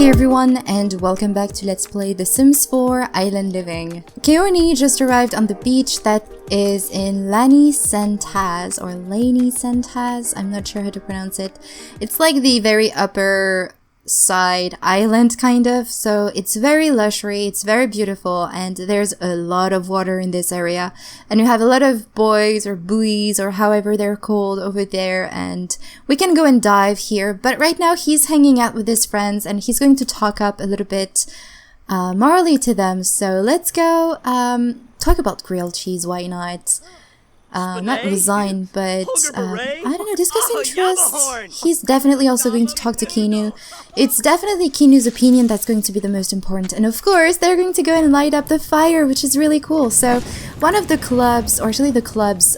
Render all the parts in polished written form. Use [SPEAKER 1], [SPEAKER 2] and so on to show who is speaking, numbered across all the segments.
[SPEAKER 1] Hey everyone, and welcome back to Let's Play The Sims 4 Island Living. Keoni just arrived on the beach that is in Lani Sentaz, or Lani Sentaz, I'm not sure how to pronounce it. It's like the very upper side island kind of, so it's very luxury, it's very beautiful, and there's a lot of water in this area, and you have a lot of buoys or buoys or however they're called over there, and we can go and dive here. But right now he's hanging out with his friends and he's going to talk up a little bit Marley to them, so let's go talk about grilled cheese, why not? Not resign, but I don't know, discuss interest. He's definitely also going to talk to Keoni. It's definitely Keoni's opinion that's going to be the most important. And of course, they're going to go and light up the fire, which is really cool. So one of the clubs, or actually the club's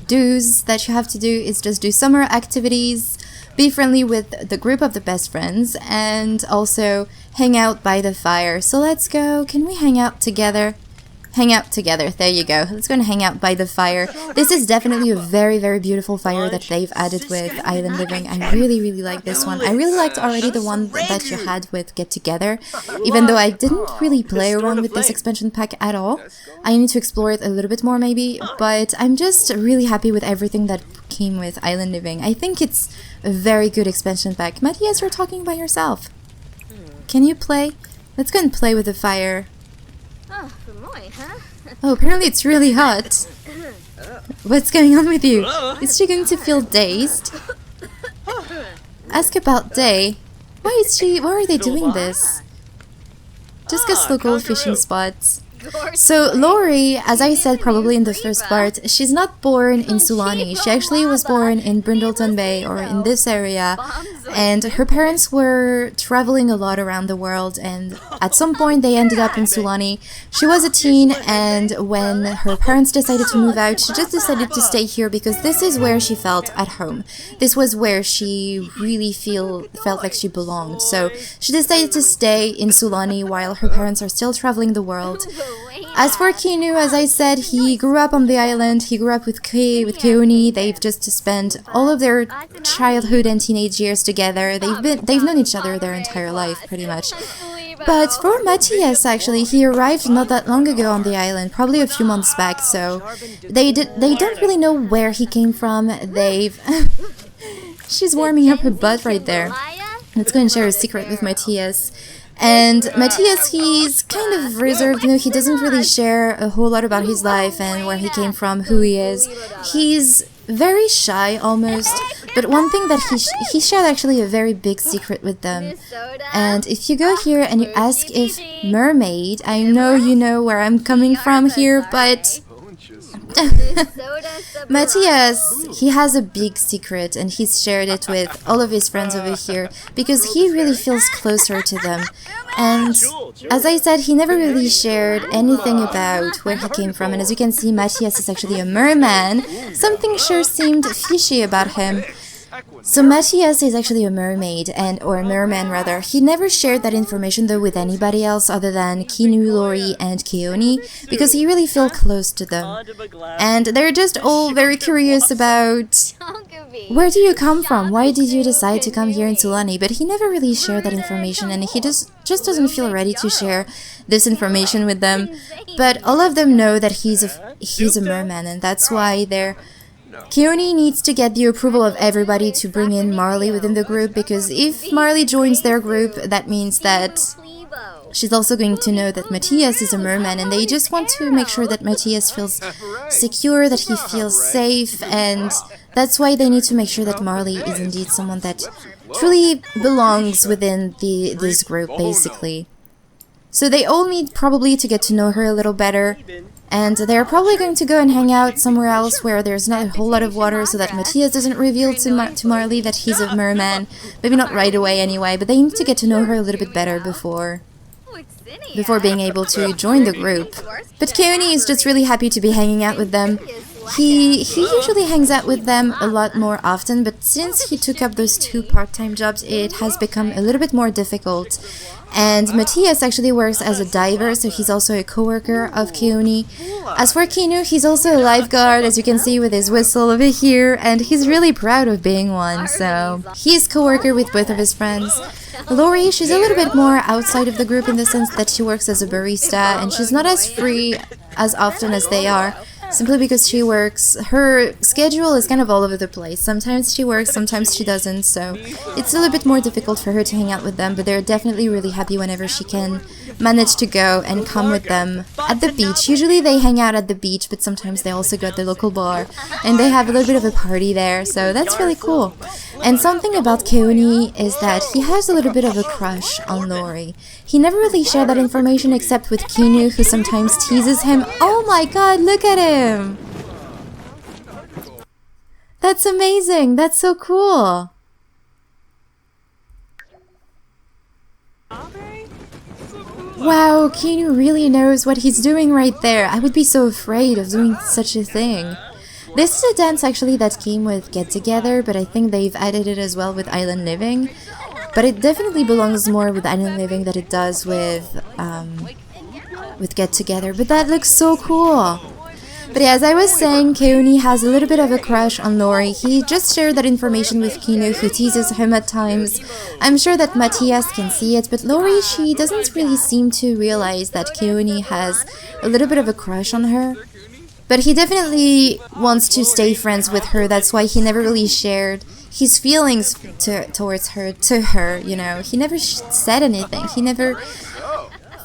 [SPEAKER 1] dues that you have to do is just do summer activities, be friendly with the group of the best friends, and also hang out by the fire. So let's go. Can we hang out together? Hang out together, there you go. Let's go and hang out by the fire. This is definitely a very, very beautiful fire that they've added with Island Living. I really, really like this one. I really liked already the one that you had with Get Together, even though I didn't really play around with this expansion pack at all. I need to explore it a little bit more maybe, but I'm just really happy with everything that came with Island Living. I think it's a very good expansion pack. Matthias, you're talking by yourself. Can you play? Let's go and play with the fire. Oh, apparently it's really hot. What's going on with you? Is she going to feel dazed? Ask about Day. Why are they doing this? Discuss local fishing spots. So Lori, as I said probably in the first part, she's not born in Sulani. She actually was born in Brindleton Bay, or in this area, and her parents were traveling a lot around the world, and at some point they ended up in Sulani. She was a teen, and when her parents decided to move out, she just decided to stay here because this is where she felt at home. This was where she really felt like she belonged. So she decided to stay in Sulani while her parents are still traveling the world. As for Keoni, as I said, he grew up on the island. He grew up with Keoni. They've just spent all of their childhood and teenage years together. They've known each other their entire life, pretty much. But for Matthias, actually, he arrived not that long ago on the island, probably a few months back. So they don't really know where he came from. She's warming up her butt right there. Let's go and share a secret with Matthias. And Matthias, he's kind of reserved, he doesn't really share a whole lot about his life and where he came from, who he is. He's very shy, almost, but one thing that he shared actually a very big secret with them. And if you go here and you ask if Mermaid, I know you know where I'm coming from here, but Matthias, he has a big secret and he's shared it with all of his friends over here because he really feels closer to them. And as I said, he never really shared anything about where he came from, and as you can see, Matthias is actually a merman. Something sure seemed fishy about him. So Matthias is actually a mermaid, or a merman rather. He never shared that information though with anybody else other than Keoni, Lori, and Keoni, because he really feels close to them. And they're just all very curious about where do you come from? Why did you decide to come here in Sulani? But he never really shared that information, and he just doesn't feel ready to share this information with them. But all of them know that he's a merman, and that's why Keoni needs to get the approval of everybody to bring in Marley within the group, because if Marley joins their group, that means that she's also going to know that Matthias is a merman, and they just want to make sure that Matthias feels secure, that he feels safe, and that's why they need to make sure that Marley is indeed someone that truly belongs within this group, basically. So they all need probably to get to know her a little better, and they're probably going to go and hang out somewhere else where there's not a whole lot of water so that Matthias doesn't reveal to Marley that he's a merman. Maybe not right away anyway, but they need to get to know her a little bit better before being able to join the group. But Keoni is just really happy to be hanging out with them. He usually hangs out with them a lot more often, but since he took up those 2 part-time jobs, it has become a little bit more difficult. And Matthias actually works as a diver, so he's also a co-worker of Keoni. As for Keanu, he's also a lifeguard, as you can see with his whistle over here, and he's really proud of being one, so he's co-worker with both of his friends. Lori, she's a little bit more outside of the group in the sense that she works as a barista, and she's not as free as often as they are. Simply because she works, her schedule is kind of all over the place. Sometimes she works, sometimes she doesn't, so it's a little bit more difficult for her to hang out with them, but they're definitely really happy whenever she can manage to go and come with them at the beach. Usually they hang out at the beach, but sometimes they also go at the local bar, and they have a little bit of a party there, so that's really cool. And something about Keoni is that he has a little bit of a crush on Lori. He never really shared that information except with Keanu, who sometimes teases him. Oh my god, look at him! That's amazing! That's so cool! Wow, Keanu really knows what he's doing right there. I would be so afraid of doing such a thing. This is a dance actually that came with Get Together, but I think they've added it as well with Island Living. But it definitely belongs more with Island Living than it does with Get Together. But that looks so cool! But yeah, as I was saying, Keoni has a little bit of a crush on Lori. He just shared that information with Keanu, who teases him at times. I'm sure that Matthias can see it, but Lori, she doesn't really seem to realize that Keoni has a little bit of a crush on her. But he definitely wants to stay friends with her, that's why he never really shared his feelings towards her, to her, you know. He never said anything, he never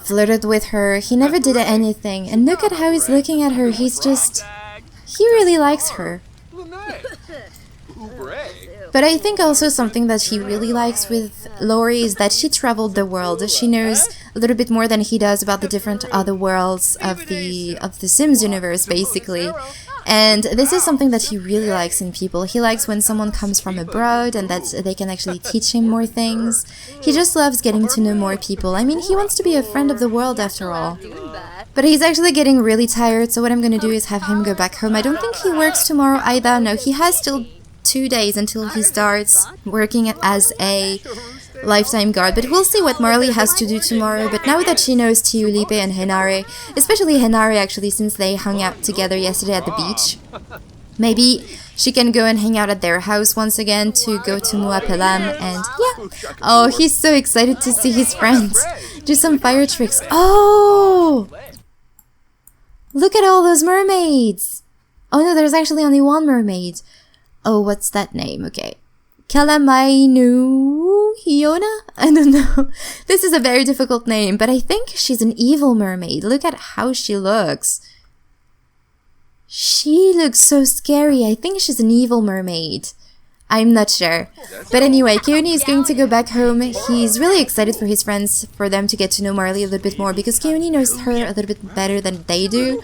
[SPEAKER 1] flirted with her, he never did anything. And look at how he's looking at her, he really likes her. But I think also something that he really likes with Lori is that she traveled the world. She knows a little bit more than he does about the different other worlds of the Sims universe, basically. And this is something that he really likes in people. He likes when someone comes from abroad and that they can actually teach him more things. He just loves getting to know more people. I mean, he wants to be a friend of the world after all. But he's actually getting really tired, so what I'm gonna do is have him go back home. I don't think he works tomorrow either. No, he has still 2 days until he starts working as a lifetime guard, but we'll see what Marley has to do tomorrow. But now that she knows Tiulipe and Henare, especially Henare actually, since they hung out together yesterday at the beach, maybe she can go and hang out at their house once again to go to Mua Pel'am. And yeah, oh, he's so excited to see his friends do some fire tricks. Oh, look at all those mermaids. Oh no, there's actually only one mermaid. Oh, what's that name? Okay. Kalamainu Hiona? I don't know. This is a very difficult name, but I think she's an evil mermaid. Look at how she looks. She looks so scary. I think she's an evil mermaid. I'm not sure. But anyway, Keoni is going to go back home. He's really excited for his friends, for them to get to know Marley a little bit more, because Keoni knows her a little bit better than they do.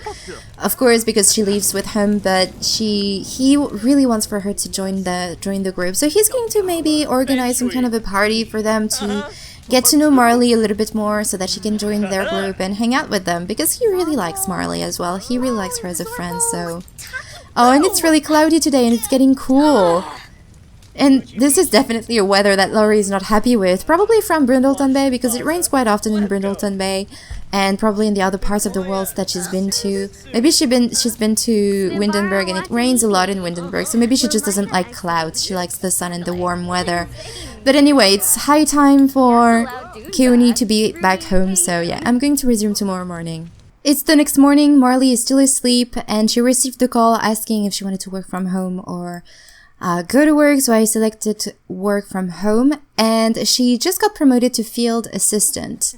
[SPEAKER 1] Of course, because she lives with him, but he really wants for her to join the group. So he's going to maybe organize some kind of a party for them to get to know Marley a little bit more so that she can join their group and hang out with them, because he really likes Marley as well. He really likes her as a friend, so... Oh, and it's really cloudy today and it's getting cool. And this is definitely a weather that Laurie is not happy with, probably from Brindleton Bay, because it rains quite often in Brindleton Bay, and probably in the other parts of the world that she's been to. Maybe she's been to Windenburg, and it rains a lot in Windenburg, so maybe she just doesn't like clouds, she likes the sun and the warm weather. But anyway, it's high time for Keoni to be back home, so yeah, I'm going to resume tomorrow morning. It's the next morning, Marley is still asleep, and she received a call asking if she wanted to work from home or go to work, so I selected work from home, and she just got promoted to field assistant.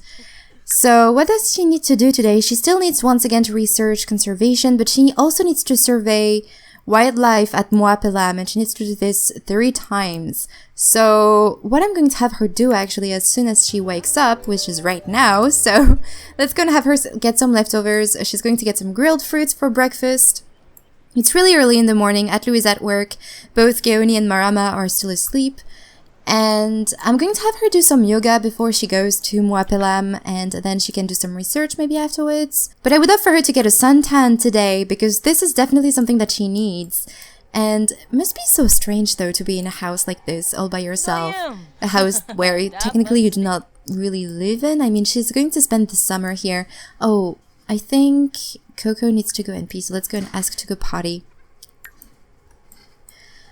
[SPEAKER 1] So what does she need to do today? She still needs once again to research conservation, but she also needs to survey wildlife at Mua Pel'am, and she needs to do this 3 times. So what I'm going to have her do actually as soon as she wakes up, which is right now, so let's go and have her get some leftovers. She's going to get some grilled fruits for breakfast. It's really early in the morning. Atlu is at work. Both Keoni and Marama are still asleep. And I'm going to have her do some yoga before she goes to Mua Pel'am, and then she can do some research maybe afterwards. But I would love for her to get a suntan today, because this is definitely something that she needs. And it must be so strange though to be in a house like this all by yourself. A house where technically you do not really live in. I mean, she's going to spend the summer here. Oh, I think Coco needs to go in peace, so let's go and ask to go potty.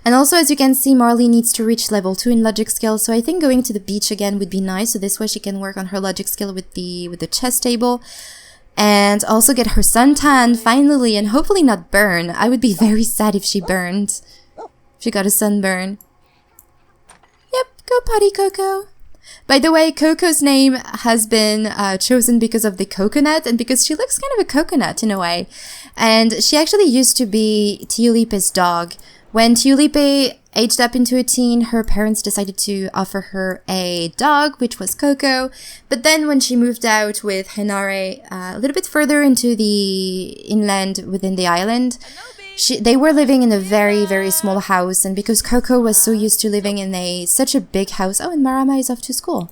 [SPEAKER 1] And also, as you can see, Marley needs to reach level 2 in logic skill, so I think going to the beach again would be nice, so this way she can work on her logic skill with the chess table. And also get her suntan, finally, and hopefully not burn. I would be very sad if she burned. She got a sunburn. Yep, go potty, Coco. By the way, Coco's name has been chosen because of the coconut, and because she looks kind of a coconut in a way. And she actually used to be Tiulipe's dog. When Tiulipe aged up into a teen, her parents decided to offer her a dog, which was Coco. But then when she moved out with Henare a little bit further into the inland within the island, they were living in a very, very small house. And because Coco was so used to living in such a big house... Oh, and Marama is off to school.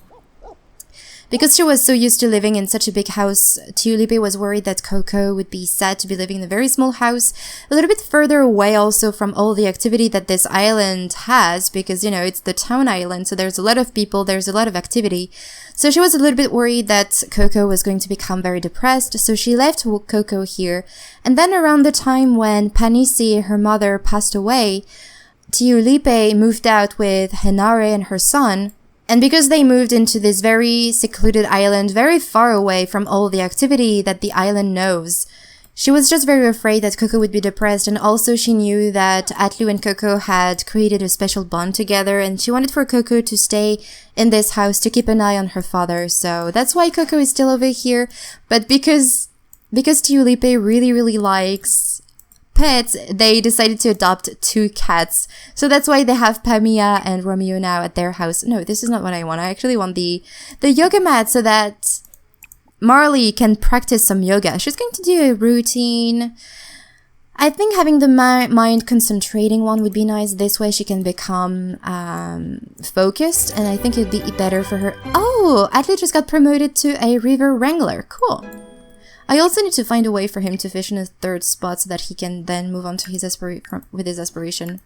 [SPEAKER 1] Because she was so used to living in such a big house, Tiulipe was worried that Coco would be sad to be living in a very small house, a little bit further away also from all the activity that this island has, because, you know, it's the town island, so there's a lot of people, there's a lot of activity. So she was a little bit worried that Coco was going to become very depressed, so she left Coco here. And then around the time when Panisi, her mother, passed away, Tiulipe moved out with Henare and her son. And because they moved into this very secluded island, very far away from all the activity that the island knows, she was just very afraid that Coco would be depressed. And also she knew that Atlu and Coco had created a special bond together, and she wanted for Coco to stay in this house to keep an eye on her father. So that's why Coco is still over here. But because Tiulipe really, really likes pets, they decided to adopt 2 cats. So that's why they have Pamia and Romeo now at their house. No, this is not what I want. I actually want the yoga mat so that Marley can practice some yoga. She's going to do a routine. I think having the mind concentrating one would be nice. This way she can become focused, and I think it'd be better for her. Oh, Atlee just got promoted to a river wrangler. Cool. I also need to find a way for him to fish in a 3rd spot so that he can then move on to his aspiration.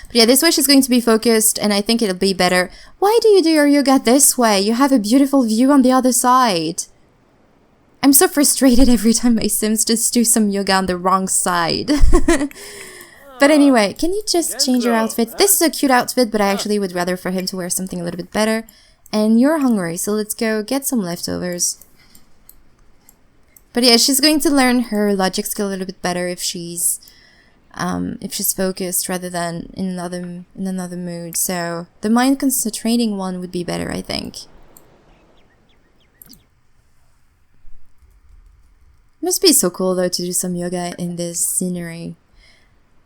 [SPEAKER 1] But yeah, this way she's going to be focused, and I think it'll be better. Why do you do your yoga this way? You have a beautiful view on the other side. I'm so frustrated every time my Sims just do some yoga on the wrong side. But anyway, can you just change your outfit? This is a cute outfit, but I actually would rather for him to wear something a little bit better. And you're hungry, so let's go get some leftovers. But yeah, she's going to learn her logic skill a little bit better if she's focused rather than in another mood. So the mind concentrating one would be better, I think. Must be so cool though to do some yoga in this scenery.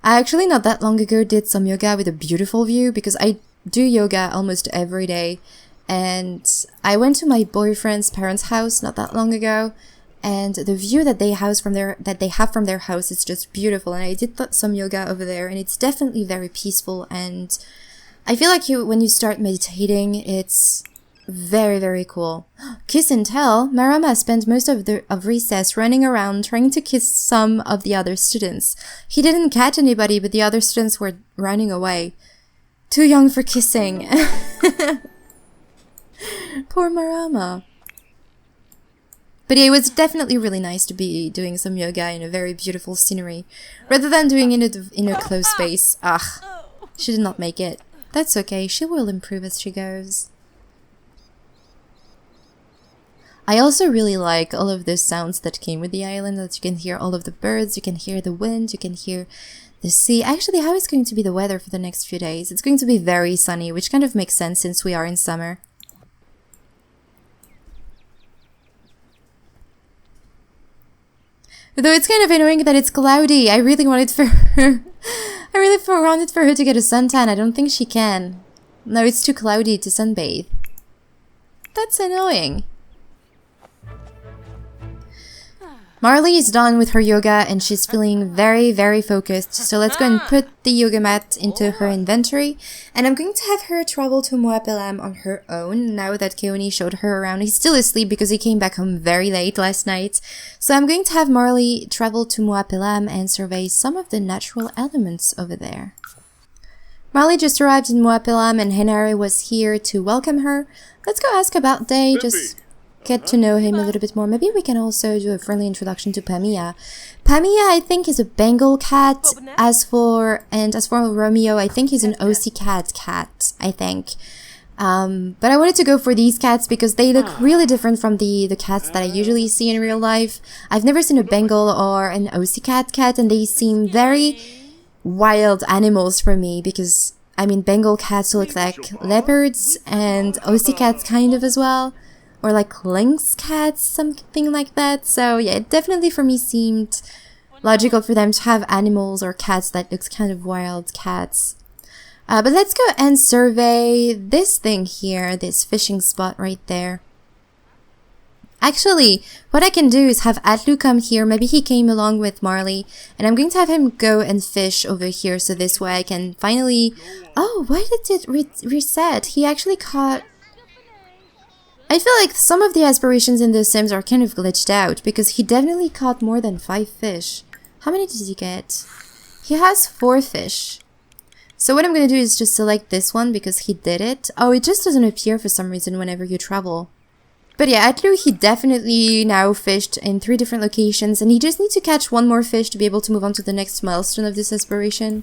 [SPEAKER 1] I actually not that long ago did some yoga with a beautiful view, because I do yoga almost every day, and I went to my boyfriend's parents' house not that long ago. And the view that they have from their house is just beautiful. And I did some yoga over there, and it's definitely very peaceful. And I feel like when you start meditating, it's very, very cool. Kiss and tell. Marama spent most of recess running around trying to kiss some of the other students. He didn't catch anybody, but the other students were running away. Too young for kissing. Poor Marama. But yeah, it was definitely really nice to be doing some yoga in a very beautiful scenery, rather than doing it in a closed space. Ugh, she did not make it. That's okay, she will improve as she goes. I also really like all of those sounds that came with the island, that you can hear all of the birds, you can hear the wind, you can hear the sea. Actually, how is going to be the weather for the next few days? It's going to be very sunny, which kind of makes sense since we are in summer. Though it's kind of annoying that it's cloudy. I really wanted for her to get a suntan. I don't think she can. No, it's too cloudy to sunbathe. That's annoying. Marley is done with her yoga and she's feeling very, very focused. So let's go and put the yoga mat into her inventory. And I'm going to have her travel to Mua Pel'am on her own now that Keoni showed her around. He's still asleep because he came back home very late last night. So I'm going to have Marley travel to Mua Pel'am and survey some of the natural elements over there. Marley just arrived in Mua Pel'am and Henare was here to welcome her. Let's go ask about Day, just get to know him a little bit more. Maybe we can also do a friendly introduction to Pamia. Pamia, I think, is a Bengal cat. As for Romeo, I think he's an Aussie cat, I think. But I wanted to go for these cats because they look really different from the cats that I usually see in real life. I've never seen a Bengal or an Aussie cat, and they seem very wild animals for me because, I mean, Bengal cats look like leopards and Aussie cats kind of as well. Or like lynx cats, something like that. So yeah, it definitely for me seemed logical for them to have animals or cats that looks kind of wild cats. But let's go and survey this thing here, this fishing spot right there. Actually, what I can do is have Atlu come here. Maybe he came along with Marley. And I'm going to have him go and fish over here. So this way I can finally... Oh, why did it reset? He actually caught... I feel like some of the aspirations in The Sims are kind of glitched out because he definitely caught more than 5 fish. How many did he get? He has 4 fish. So what I'm going to do is just select this one because he did it. Oh, it just doesn't appear for some reason whenever you travel. But yeah, Atlu, he definitely now fished in 3 different locations and he just needs to catch 1 more fish to be able to move on to the next milestone of this aspiration.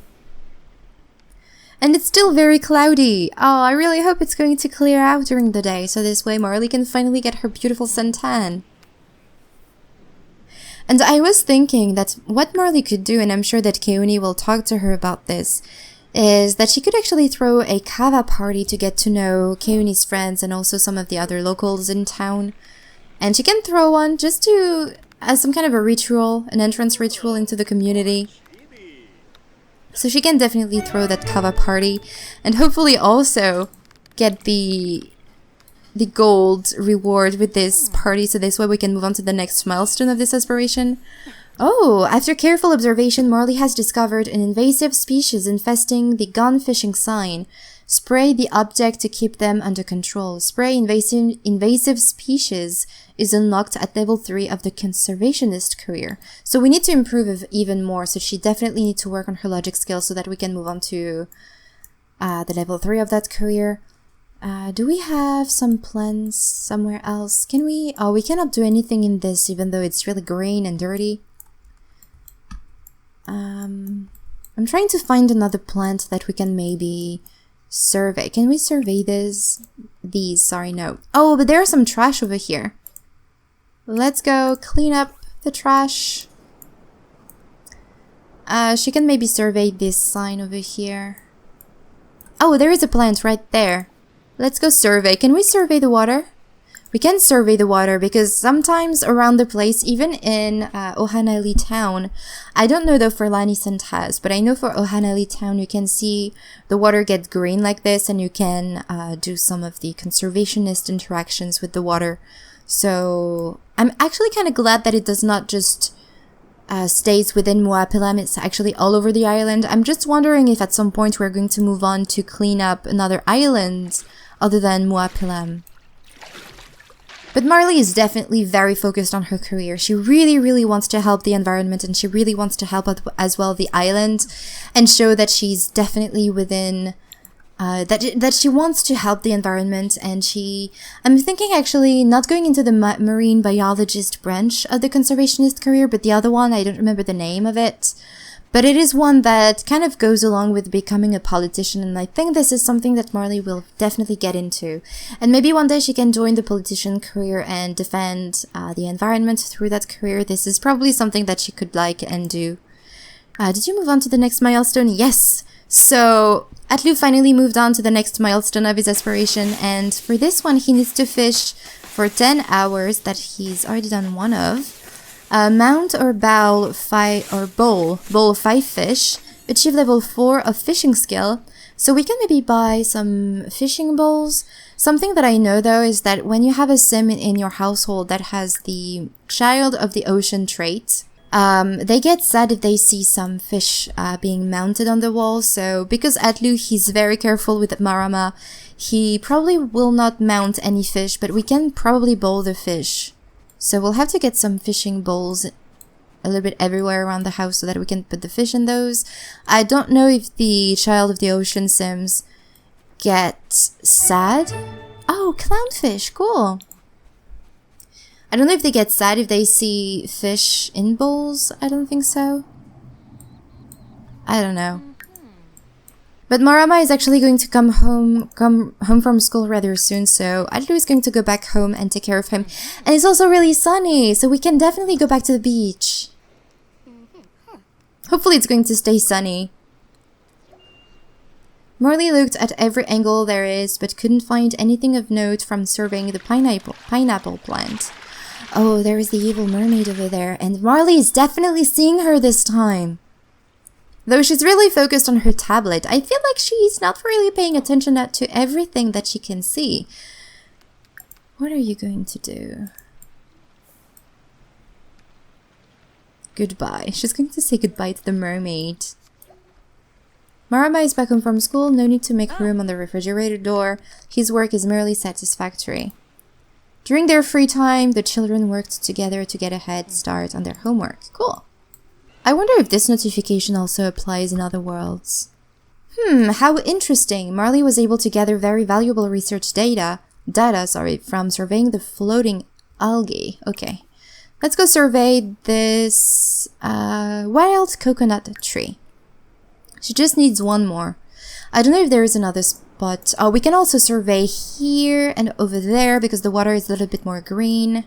[SPEAKER 1] And it's still very cloudy. Oh, I really hope it's going to clear out during the day, so this way Marley can finally get her beautiful suntan. And I was thinking that what Marley could do, and I'm sure that Keoni will talk to her about this, is that she could actually throw a kava party to get to know Keoni's friends and also some of the other locals in town. And she can throw one just to, as some kind of a ritual, an entrance ritual into the community. So she can definitely throw that kava party and hopefully also get the gold reward with this party. So this way we can move on to the next milestone of this aspiration. Oh, after careful observation, Marley has discovered an invasive species infesting the gun fishing sign. Spray the object to keep them under control. Spray invasive species is unlocked at level 3 of the conservationist career. So we need to improve even more. So she definitely needs to work on her logic skills so that we can move on to the level 3 of that career. Do we have some plans somewhere else? Can we? Oh, we cannot do anything in this even though it's really green and dirty. I'm trying to find another plant that we can maybe survey. Can we survey these? Sorry, no. Oh, but there's some trash over here. Let's go clean up the trash. She can maybe survey this sign over here. Oh, there is a plant right there. Let's go survey. Can we survey the water? We can survey the water because sometimes around the place, even in Ohanali town, I don't know though for Lani Santas, but I know for Ohanali town you can see the water get green like this and you can do some of the conservationist interactions with the water. So I'm actually kind of glad that it does not just stays within Mua Pel'am. It's actually all over the island. I'm just wondering if at some point we're going to move on to clean up another island other than Mua Pel'am. But Marley is definitely very focused on her career. She really, really wants to help the environment and she really wants to help as well the island and show that she's definitely within, that she wants to help the environment. And I'm thinking actually not going into the marine biologist branch of the conservationist career, but the other one, I don't remember the name of it. But it is one that kind of goes along with becoming a politician, and I think this is something that Marley will definitely get into. And maybe one day she can join the politician career and defend the environment through that career. This is probably something that she could like and do. Did you move on to the next milestone? Yes! So, Atlu finally moved on to the next milestone of his aspiration, and for this one he needs to fish for 10 hours that he's already done one of. Mount or bowl 5 fish, Achieve level 4 of fishing skill. So we can maybe buy some fishing bowls. Something that I know though is that when you have a sim in your household that has the child of the ocean trait, they get sad if they see some fish being mounted on the wall. So because Atlu, he's very careful with Marama, he probably will not mount any fish, but we can probably bowl the fish. So we'll have to get some fishing bowls a little bit everywhere around the house so that we can put the fish in those. I don't know if the child of the ocean sims get sad. Oh, clownfish, cool. I don't know if they get sad if they see fish in bowls. I don't think so. I don't know. But Marama is actually going to come home from school rather soon, so Adlu is going to go back home and take care of him. And it's also really sunny, so we can definitely go back to the beach. Hopefully it's going to stay sunny. Marley looked at every angle there is, but couldn't find anything of note from surveying the pineapple plant. Oh, there is the evil mermaid over there, and Marley is definitely seeing her this time. Though she's really focused on her tablet, I feel like she's not really paying attention to everything that she can see. What are you going to do? Goodbye. She's going to say goodbye to the mermaid. Marama is back home from school, no need to make room on the refrigerator door. His work is merely satisfactory. During their free time, the children worked together to get a head start on their homework. Cool. I wonder if this notification also applies in other worlds. How interesting. Marley was able to gather very valuable research data from surveying the floating algae. Okay. Let's go survey this wild coconut tree. She just needs one more. I don't know if there is another spot. Oh, we can also survey here and over there because the water is a little bit more green.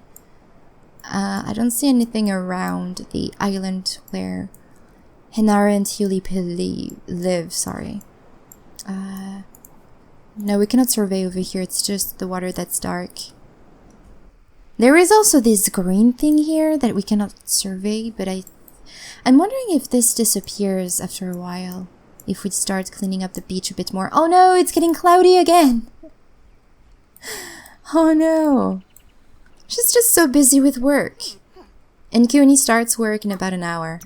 [SPEAKER 1] I don't see anything around the island where Henara and Huli live, sorry. No, we cannot survey over here. It's just the water that's dark. There is also this green thing here that we cannot survey, but I'm wondering if this disappears after a while. If we start cleaning up the beach a bit more. Oh no, it's getting cloudy again! Oh no! She's just so busy with work. And Keoni starts work in about an hour.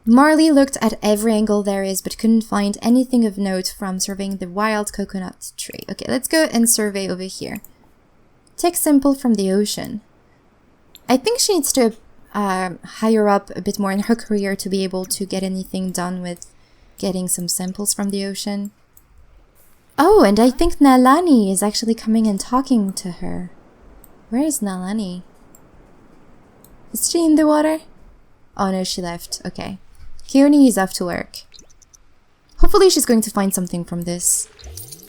[SPEAKER 1] Marley looked at every angle there is, but couldn't find anything of note from surveying the wild coconut tree. Okay, let's go and survey over here. Take sample from the ocean. I think she needs to higher up a bit more in her career to be able to get anything done with getting some samples from the ocean. Oh, and I think Nalani is actually coming and talking to her. Where is Nalani? Is she in the water? Oh no, she left. Okay. Keoni is off to work. Hopefully she's going to find something from this.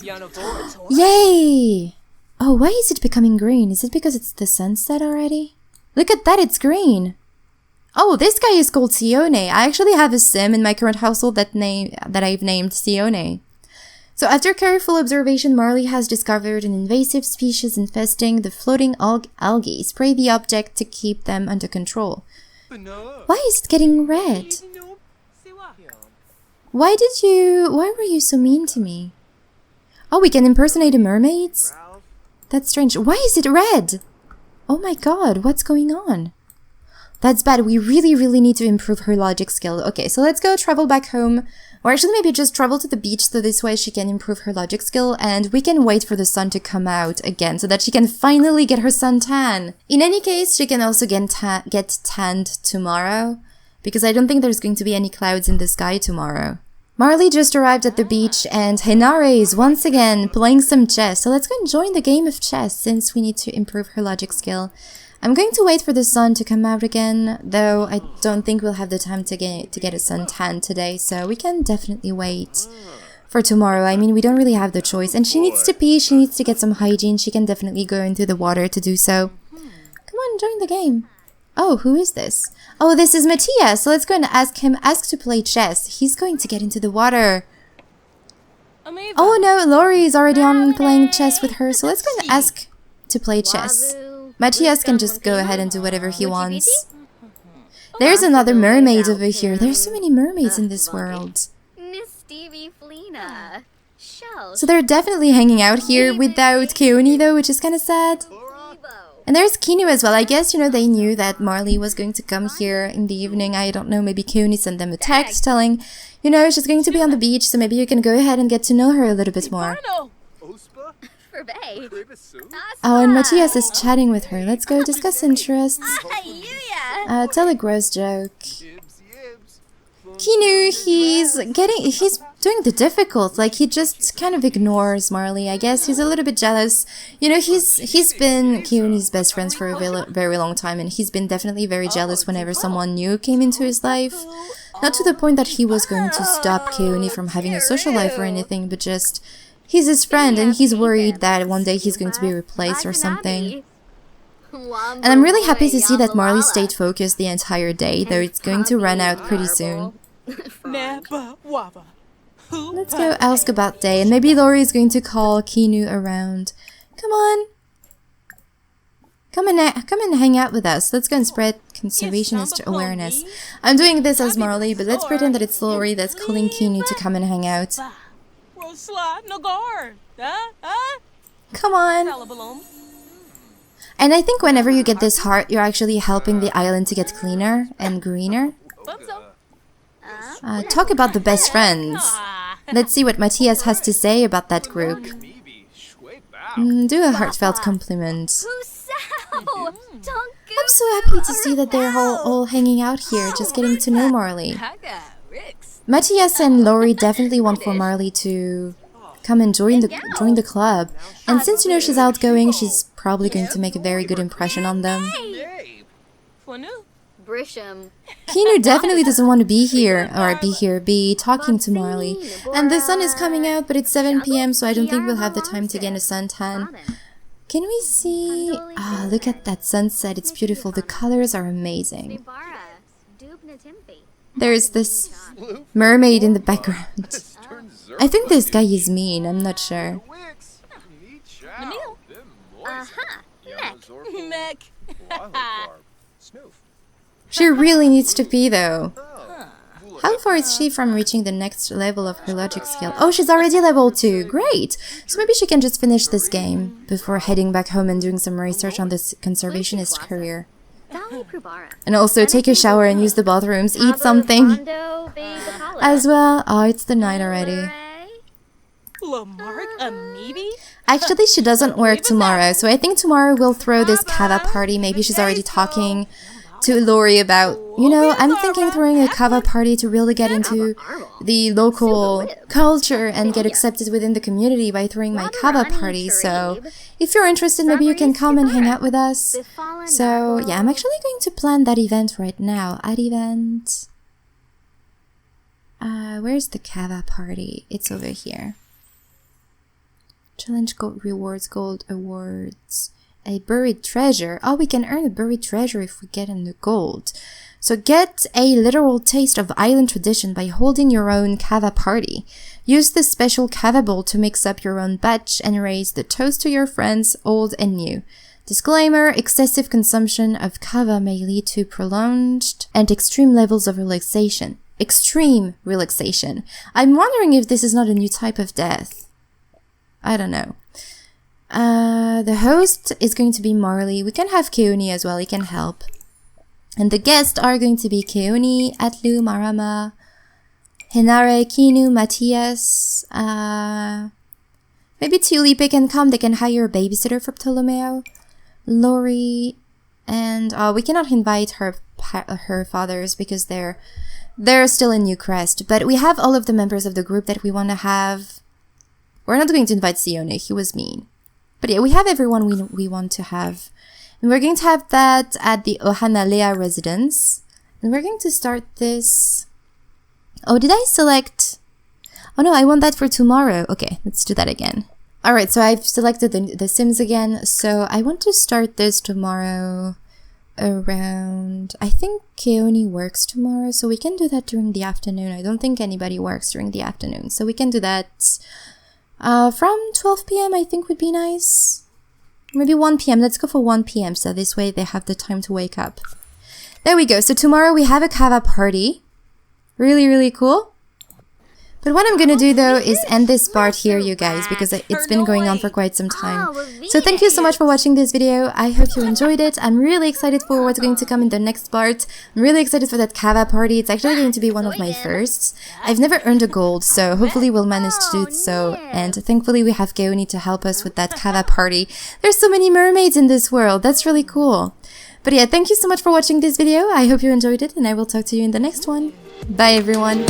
[SPEAKER 1] Yay! Oh, why is it becoming green? Is it because it's the sunset already? Look at that, it's green! Oh, this guy is called Keoni. I actually have a sim in my current household that I've named Keoni. So after careful observation, Marley has discovered an invasive species infesting the floating algae. Spray the object to keep them under control. Why is it getting red? Why were you so mean to me? Oh, we can impersonate a mermaids? That's strange. Why is it red? Oh my god, what's going on? That's bad. We really need to improve her logic skill. Okay, so let's go travel back home. Or actually maybe just travel to the beach so this way she can improve her logic skill and we can wait for the sun to come out again so that she can finally get her suntan. In any case, she can also get tanned tomorrow because I don't think there's going to be any clouds in the sky tomorrow. Marley just arrived at the beach and Henare is once again playing some chess. So let's go and join the game of chess since we need to improve her logic skill. I'm going to wait for the sun to come out again, though I don't think we'll have the time to get a suntan today, so we can definitely wait for tomorrow. I mean, we don't really have the choice. And she needs to pee, she needs to get some hygiene. She can definitely go into the water to do so. Come on, join the game. Oh, who is this? Oh, this is Matthias. So let's go and ask to play chess. He's going to get into the water. Oh no, Lori is already on playing chess with her. So let's go and ask to play chess. Matthias can just go ahead and do whatever he wants. There's another mermaid over here. There's so many mermaids in this world. So they're definitely hanging out here without Keoni though, which is kind of sad. And there's Keoni as well. I guess, you know, they knew that Marley was going to come here in the evening. I don't know, maybe Keoni sent them a text telling, you know, she's going to be on the beach, so maybe you can go ahead and get to know her a little bit more. Oh, and Matthias is chatting with her. Let's go discuss interests. Tell a gross joke. Keoni, he's doing the difficult. Like, he just kind of ignores Marley, I guess. He's a little bit jealous. You know, he's been Keoni's best friends for a very long time, and he's been definitely very jealous whenever someone new came into his life. Not to the point that he was going to stop Keoni from having a social life or anything, but just, he's his friend, and he's worried that one day he's going to be replaced or something. And I'm really happy to see that Marley stayed focused the entire day, though it's going to run out pretty soon. Let's go ask about Day, and maybe Lori is going to call Keoni around. Come on. Come and hang out with us. Let's go and spread conservationist awareness. I'm doing this as Marley, but let's pretend that it's Lori that's calling Keoni to come and hang out. Come on. And I think whenever you get this heart, you're actually helping the island to get cleaner and greener. Talk about the best friends. Let's see what Matthias has to say about that group. Do a heartfelt compliment. I'm so happy to see that they're all hanging out here, just getting to know Marley. Matthias and Lori definitely want for Marley to come and join the club. And since, you know, she's outgoing, she's probably going to make a very good impression on them. Keoni definitely doesn't want to be here, or be talking to Marley. And the sun is coming out, but it's 7 PM, so I don't think we'll have the time to get a suntan. Can we see... Ah, look at that sunset, it's beautiful. The colors are amazing. There's this mermaid in the background. I think this guy is mean, I'm not sure. She really needs to pee though. How far is she from reaching the next level of her logic skill? Oh, she's already level 2. Great! So maybe she can just finish this game before heading back home and doing some research on this conservationist career. And also take a shower and use the bathrooms, eat something as well. Oh, it's the night already. Actually, she doesn't work tomorrow, so I think tomorrow we'll throw this kava party. Maybe she's already talking to Lori about, you know, I'm thinking throwing a kava party to really get into the local culture and get accepted within the community by throwing my kava party. So if you're interested, maybe you can come and hang out with us. So yeah, I'm actually going to plan that event right now. At event, where's the kava party? It's over here. Challenge gold rewards, gold awards. A buried treasure. Oh, we can earn a buried treasure if we get in the gold. So get a literal taste of island tradition by holding your own kava party. Use this special kava bowl to mix up your own batch and raise the toast to your friends, old and new. Disclaimer, excessive consumption of kava may lead to prolonged and extreme levels of relaxation. Extreme relaxation. I'm wondering if this is not a new type of death. I don't know. The host is going to be Marley. We can have Keoni as well, he can help. And the guests are going to be Keoni, Atlu, Marama, Hinare, Kinu, Matthias. Maybe Tulipe can come, they can hire a babysitter for Ptolomeo. Lori, and we cannot invite her fathers because they're still in Newcrest. But we have all of the members of the group that we want to have. We're not going to invite Sione, he was mean. But yeah, we have everyone we want to have. And we're going to have that at the Ohanalea residence. And we're going to start this... Oh, did I select... Oh no, I want that for tomorrow. Okay, let's do that again. Alright, so I've selected the Sims again. So I want to start this tomorrow around... I think Keoni works tomorrow, so we can do that during the afternoon. I don't think anybody works during the afternoon. So we can do that... from 12 PM I think would be nice. Maybe 1 PM. Let's go for 1 PM so this way they have the time to wake up. There we go. So tomorrow we have a kava party. Really, really cool. But what I'm gonna do though is end this part here, you guys, because it's been going on for quite some time. So thank you so much for watching this video. I hope you enjoyed it. I'm really excited for what's going to come in the next part. I'm really excited for that kava party. It's actually going to be one of my firsts. I've never earned a gold, so hopefully we'll manage to do so. And thankfully we have Keoni to help us with that kava party. There's so many mermaids in this world. That's really cool. But yeah, thank you so much for watching this video. I hope you enjoyed it, and I will talk to you in the next one. Bye everyone.